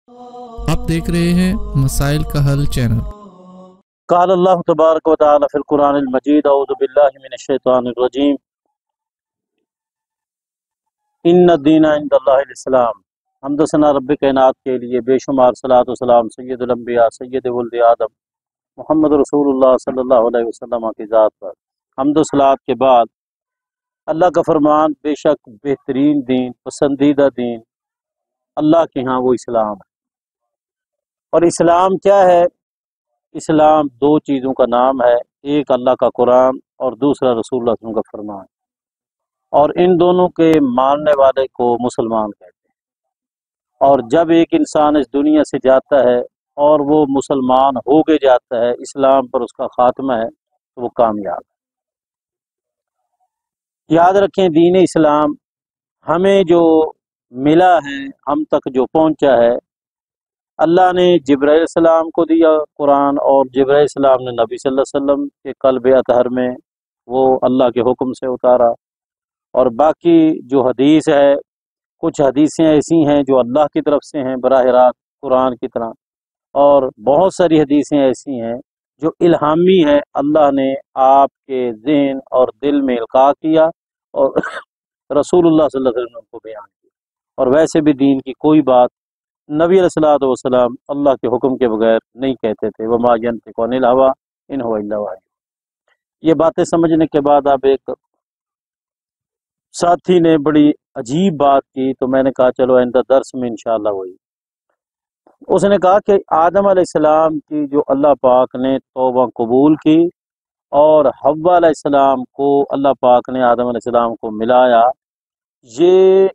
آپ دیکھ رہے ہیں مسائل کا حل چینل۔ قال اللہ تبارک و تعالی فی القرآن المجید اعوذ باللہ من الشیطان الرجیم ان الدین عند اللہ الاسلام۔ حمد و ثنا رب کائنات کے لیے بے شمار صلاۃ و سلام سید الانبیاء سید ولد آدم محمد رسول اللہ صلی اللہ علیہ وسلم کی ذات پر۔ حمد و صلاۃ کے بعد اللہ کا فرمان، بے شک بہترین دین، پسندیدہ دین اللہ کے ہاں وہ اسلام ہے۔ اور اسلام کیا ہے؟ اسلام دو چیزوں کا نام ہے، ایک اللہ کا قرآن اور دوسرا رسول اللہ صلی اللہ علیہ وسلم کا فرمان، اور ان دونوں کے ماننے والے کو مسلمان کہتے ہیں۔ اور جب ایک انسان اس دنیا سے جاتا ہے اور وہ مسلمان ہو کے جاتا ہے، اسلام پر اس کا خاتمہ ہے، تو وہ کامیاب ہے۔ یاد رکھیں، دین اسلام ہمیں جو ملا ہے، ہم تک جو پہنچا ہے، اللہ نے جبرائیل السلام کو دیا قرآن، اور جبرائیل السلام نے نبی صلی اللہ علیہ وسلم کے قلب اطہر میں وہ اللہ کے حکم سے اتارا۔ اور باقی جو حدیث ہے، کچھ حدیثیں ایسی ہیں جو اللہ کی طرف سے ہیں براہ راست قرآن کی طرح، اور بہت ساری حدیثیں ایسی ہیں جو الہامی ہیں، اللہ نے آپ کے ذہن اور دل میں القاء کیا اور رسول اللہ صلی اللہ علیہ وسلم کو بیان کیا۔ اور ویسے بھی دین کی کوئی بات نبی علیہ الصلوۃ والسلام اللہ کے حکم کے بغیر نہیں کہتے تھے، وما ينطق عن الهوى ان هو الا وحی۔ یہ باتیں سمجھنے کے بعد اب ایک ساتھی نے بڑی عجیب بات کی، تو میں نے کہا چلو آئندہ درس میں انشاءاللہ وہی۔ اس نے کہا کہ آدم علیہ السلام کی جو اللہ پاک نے توبہ قبول کی، اور حوا علیہ السلام کو اللہ پاک نے آدم علیہ السلام کو ملایا، یہ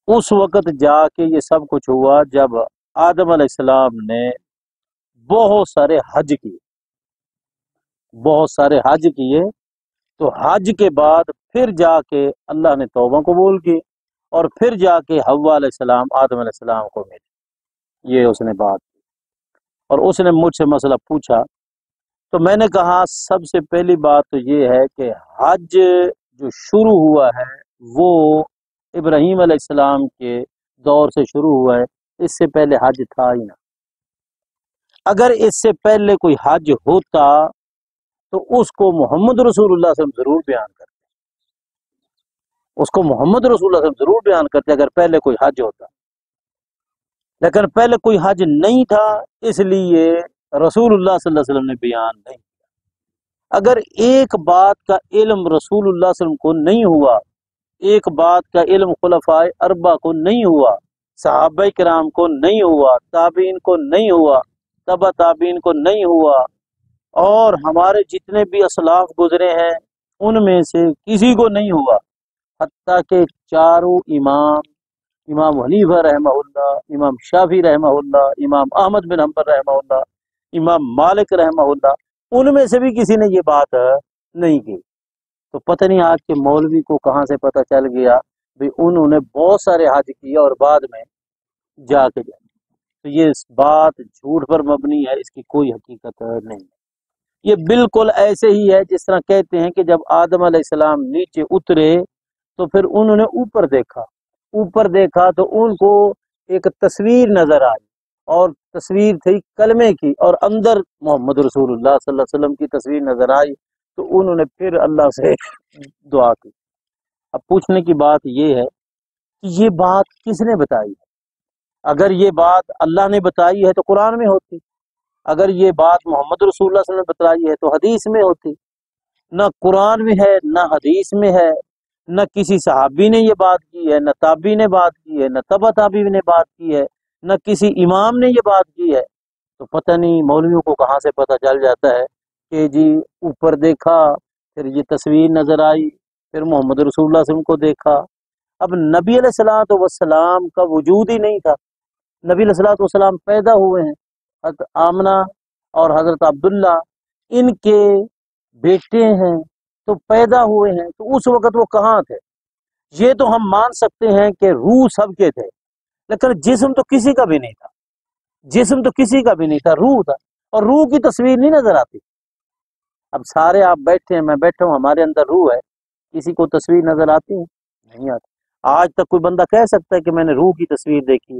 اس وقت جا کے یہ سب کچھ ہوا جب آدم علیہ السلام نے بہت سارے حج کیے، بہت سارے حج کیے، تو حج کے بعد پھر جا کے اللہ نے توبہ قبول کی، اور پھر جا کے حوا علیہ السلام آدم علیہ السلام کو ملی۔ یہ اس نے بات کی، اور اس نے مجھ سے مسئلہ پوچھا، تو میں نے کہا سب سے پہلی بات تو یہ ہے کہ حج جو شروع ہوا ہے وہ ابراہیم علیہ السلام کے دور سے شروع ہوا ہے، اس سے پہلے حج تھا ہی نہ۔ اگر اس سے پہلے کوئی حج ہوتا تو اس کو محمد رسول اللہ صلی اللہ علیہ وسلم ضرور بیان کرتے، اس کو محمد رسول اللہ صلی اللہ علیہ وسلم ضرور بیان کرتے اگر پہلے کوئی حج ہوتا، لیکن پہلے کوئی حج نہیں تھا، اس لیے رسول اللہ صلی اللہ علیہ وسلم نے بیان نہیں کیا۔ اگر ایک بات کا علم رسول اللہ صلی اللہ علیہ وسلم کو نہیں ہوا، ایک بات کا علم خلفاء اربعہ کو نہیں ہوا، صحابہ کرام کو نہیں ہوا، تابعین کو نہیں ہوا، تبع تابعین کو نہیں ہوا، اور ہمارے جتنے بھی اسلاف گزرے ہیں ان میں سے کسی کو نہیں ہوا، حتیٰ کہ چاروں امام حنیفہ رحمہ اللہ، امام شافعی رحمہ اللہ، امام احمد بن حنبل رحمہ اللہ، امام مالک رحمہ اللہ، ان میں سے بھی کسی نے یہ بات نہیں کی۔ تو پتہ نہیں آج کے مولوی کو کہاں سے پتہ چل گیا بھی انہوں نے بہت سارے حج کیا اور بعد میں جا کے جائے، تو یہ بات جھوٹ پر مبنی ہے، اس کی کوئی حقیقت نہیں ہے۔ یہ بالکل ایسے ہی ہے جس طرح کہتے ہیں کہ جب آدم علیہ السلام نیچے اترے تو پھر انہوں نے اوپر دیکھا تو ان کو ایک تصویر نظر آئی، اور تصویر تھی کلمے کی، اور اندر محمد رسول اللہ صلی اللہ علیہ وسلم کی تصویر نظر آئی، تو انہوں نے پھر اللہ سے دعا کی۔ اب پوچھنے کی بات یہ ہے کہ یہ بات کس نے بتائی ہے؟ اگر یہ بات اللہ نے بتائی ہے تو قرآن میں ہوتی، اگر یہ بات محمد رسول اللہ صلی اللہ علیہ وسلم نے بتائی ہے تو حدیث میں ہوتی۔ نہ قرآن میں ہے، نہ حدیث میں ہے، نہ کسی صحابی نے یہ بات کی ہے، نہ تابعی نے بات کی ہے، نہ تبع تابعی نے بات کی ہے، نہ کسی امام نے یہ بات کی ہے۔ تو پتہ نہیں مولویوں کو کہاں سے پتہ چل جاتا ہے کہ جی اوپر دیکھا، پھر یہ تصویر نظر آئی، پھر محمد رسول اللہ صلی اللہ علیہ وسلم کو دیکھا۔ اب نبی علیہ الصلوۃ والسلام کا وجود ہی نہیں تھا، نبی علیہ الصلوۃ والسلام پیدا ہوئے ہیں، حضرت آمنہ اور حضرت عبداللہ ان کے بیٹے ہیں، تو پیدا ہوئے ہیں، تو اس وقت وہ کہاں تھے؟ یہ تو ہم مان سکتے ہیں کہ روح سب کے تھے، لیکن جسم تو کسی کا بھی نہیں تھا، جسم تو کسی کا بھی نہیں تھا، روح تھا، اور روح کی تصویر نہیں نظر آتی۔ اب سارے آپ بیٹھے ہیں، میں بیٹھا ہوں، ہمارے اندر روح ہے، کسی کو تصویر نظر آتی ہے؟ نہیں آتی۔ آج تک کوئی بندہ کہہ سکتا ہے کہ میں نے روح کی تصویر دیکھی ہے؟